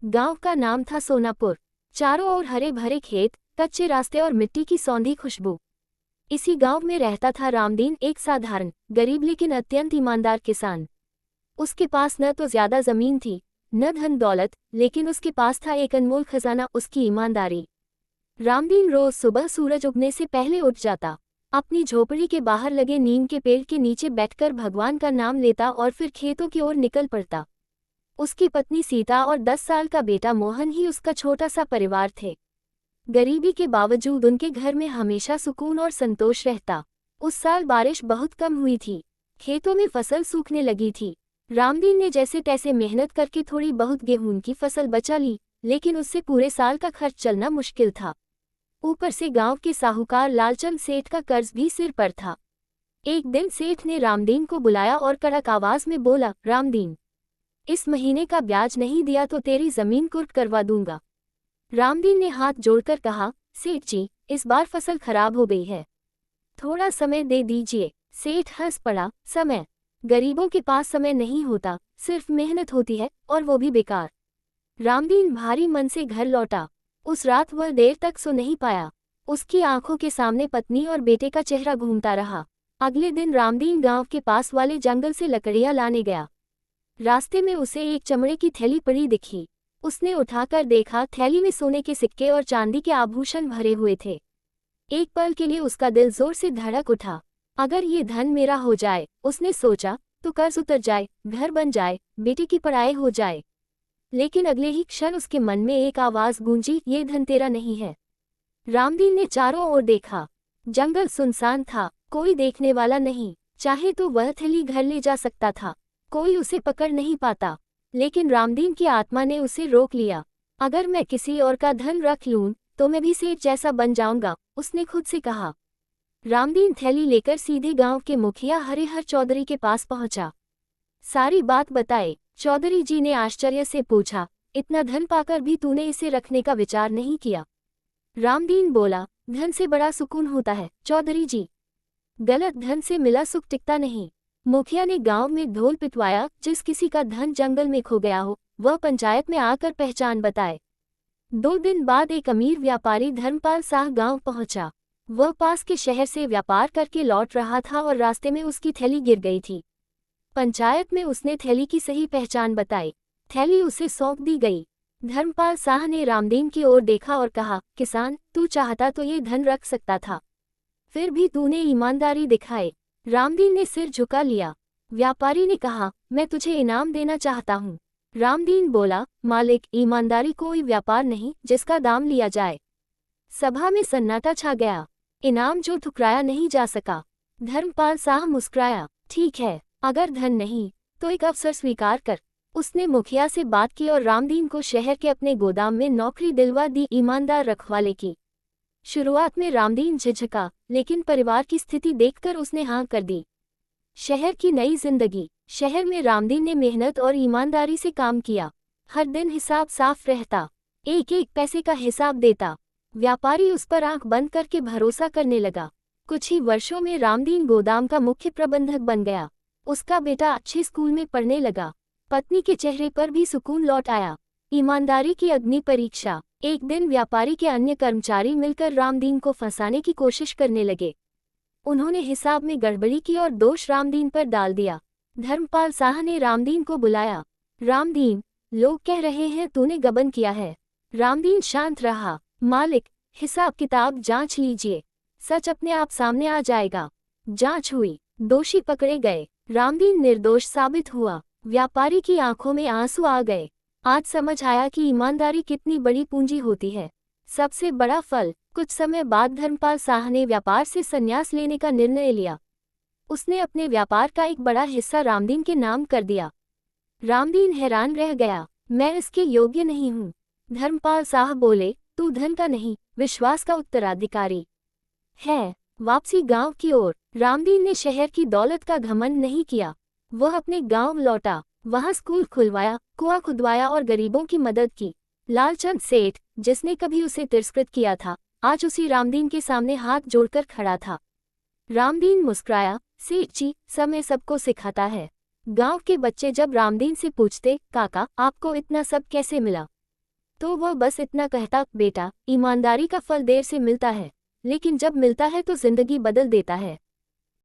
गांव का नाम था सोनापुर। चारों ओर हरे भरे खेत, कच्चे रास्ते और मिट्टी की सौंधी खुशबू। इसी गांव में रहता था रामदीन, एक साधारण, गरीब लेकिन अत्यंत ईमानदार किसान। उसके पास न तो ज्यादा जमीन थी, न धन दौलत, लेकिन उसके पास था एक अनमोल खजाना, उसकी ईमानदारी। रामदीन रोज सुबह सूरज उगने से पहले उठ जाता, अपनी झोपड़ी के बाहर लगे नीम के पेड़ के नीचे बैठकर भगवान का नाम लेता और फिर खेतों की ओर निकल पड़ता। उसकी पत्नी सीता और 10 साल का बेटा मोहन ही उसका छोटा सा परिवार थे। गरीबी के बावजूद उनके घर में हमेशा सुकून और संतोष रहता। उस साल बारिश बहुत कम हुई थी, खेतों में फसल सूखने लगी थी। रामदीन ने जैसे तैसे मेहनत करके थोड़ी बहुत गेहूं की फसल बचा ली, लेकिन उससे पूरे साल का खर्च चलना मुश्किल था। ऊपर से गांव के साहूकार लालचंद सेठ का कर्ज भी सिर पर था। एक दिन सेठ ने रामदीन को बुलाया और कड़क आवाज में बोला, रामदीन, इस महीने का ब्याज नहीं दिया तो तेरी जमीन कुर्क करवा दूंगा। रामदीन ने हाथ जोड़कर कहा, सेठ जी, इस बार फसल खराब हो गई है, थोड़ा समय दे दीजिए। सेठ हंस पड़ा, समय? गरीबों के पास समय नहीं होता, सिर्फ मेहनत होती है, और वो भी बेकार। रामदीन भारी मन से घर लौटा। उस रात वह देर तक सो नहीं पाया। उसकी आंखों के सामने पत्नी और बेटे का चेहरा घूमता रहा। अगले दिन रामदीन गांव के पास वाले जंगल से लकड़ियां लाने गया। रास्ते में उसे एक चमड़े की थैली पड़ी दिखी। उसने उठाकर देखा, थैली में सोने के सिक्के और चांदी के आभूषण भरे हुए थे। एक पल के लिए उसका दिल जोर से धड़क उठा। अगर ये धन मेरा हो जाए, उसने सोचा, तो कर्ज उतर जाए, घर बन जाए, बेटे की पढ़ाई हो जाए। लेकिन अगले ही क्षण उसके मन में एक आवाज गूंजी, ये धन तेरा नहीं है। रामदीन ने चारों ओर देखा। जंगल सुनसान था, कोई देखने वाला नहीं। चाहे तो वह थैली घर ले जा सकता था, कोई उसे पकड़ नहीं पाता। लेकिन रामदीन की आत्मा ने उसे रोक लिया। अगर मैं किसी और का धन रख लूं, तो मैं भी सेठ जैसा बन जाऊंगा, उसने खुद से कहा। रामदीन थैली लेकर सीधे गांव के मुखिया हरिहर चौधरी के पास पहुंचा। सारी बात बताए। चौधरी जी ने आश्चर्य से पूछा, इतना धन पाकर भी तूने इसे रखने का विचार नहीं किया? रामदीन बोला, धन से बड़ा सुकून होता है चौधरी जी, गलत धन से मिला सुख टिकता नहीं। मुखिया ने गांव में ढोल पिटवाया, जिस किसी का धन जंगल में खो गया हो, वह पंचायत में आकर पहचान बताए। 2 दिन बाद एक अमीर व्यापारी धर्मपाल साह गांव पहुंचा। वह पास के शहर से व्यापार करके लौट रहा था और रास्ते में उसकी थैली गिर गई थी। पंचायत में उसने थैली की सही पहचान बताई। थैली उसे सौंप दी गई। धर्मपाल साह ने रामदीन की ओर देखा और कहा, किसान, तू चाहता तो ये धन रख सकता था, फिर भी तूने ईमानदारी दिखाई। रामदीन ने सिर झुका लिया। व्यापारी ने कहा, मैं तुझे इनाम देना चाहता हूँ। रामदीन बोला, मालिक, ईमानदारी कोई व्यापार नहीं जिसका दाम लिया जाए। सभा में सन्नाटा छा गया। इनाम जो ठुकराया नहीं जा सका। धर्मपाल साह मुस्कुराया, ठीक है, अगर धन नहीं तो एक अवसर स्वीकार कर। उसने मुखिया से बात की और रामदीन को शहर के अपने गोदाम में नौकरी दिलवा दी, ईमानदार रखवाले की। शुरुआत में रामदीन झिझका, लेकिन परिवार की स्थिति देखकर उसने हाँ कर दी। शहर की नई जिंदगी। शहर में रामदीन ने मेहनत और ईमानदारी से काम किया। हर दिन हिसाब साफ रहता, एक एक पैसे का हिसाब देता। व्यापारी उस पर आंख बंद करके भरोसा करने लगा। कुछ ही वर्षों में रामदीन गोदाम का मुख्य प्रबंधक बन गया। उसका बेटा अच्छे स्कूल में पढ़ने लगा। पत्नी के चेहरे पर भी सुकून लौट आया। ईमानदारी की अग्नि परीक्षा। एक दिन व्यापारी के अन्य कर्मचारी मिलकर रामदीन को फंसाने की कोशिश करने लगे। उन्होंने हिसाब में गड़बड़ी की और दोष रामदीन पर डाल दिया। धर्मपाल साह ने रामदीन को बुलाया। रामदीन, लोग कह रहे हैं तूने गबन किया है। रामदीन शांत रहा। मालिक, हिसाब किताब जांच लीजिए, सच अपने आप सामने आ जाएगा। जांच हुई, दोषी पकड़े गए। रामदीन निर्दोष साबित हुआ। व्यापारी की आंखों में आंसू आ गए। आज समझ आया कि ईमानदारी कितनी बड़ी पूंजी होती है। सबसे बड़ा फल। कुछ समय बाद धर्मपाल साह ने व्यापार से संन्यास लेने का निर्णय लिया। उसने अपने व्यापार का एक बड़ा हिस्सा रामदीन के नाम कर दिया। रामदीन हैरान रह गया, मैं इसके योग्य नहीं हूँ। धर्मपाल साह बोले, तू धन का नहीं, विश्वास का उत्तराधिकारी है। वापसी गांव की ओर। रामदीन ने शहर की दौलत का घमंड नहीं किया। वह अपने गांव लौटा, वहां स्कूल खुलवाया, कुआं खुदवाया और गरीबों की मदद की। लालचंद सेठ, जिसने कभी उसे तिरस्कृत किया था, आज उसी रामदीन के सामने हाथ जोड़कर खड़ा था। रामदीन मुस्कुराया, सेठ जी, समय सबको सिखाता है। गांव के बच्चे जब रामदीन से पूछते, काका, आपको इतना सब कैसे मिला, तो वह बस इतना कहता, बेटा, ईमानदारी का फल देर से मिलता है, लेकिन जब मिलता है तो जिंदगी बदल देता है।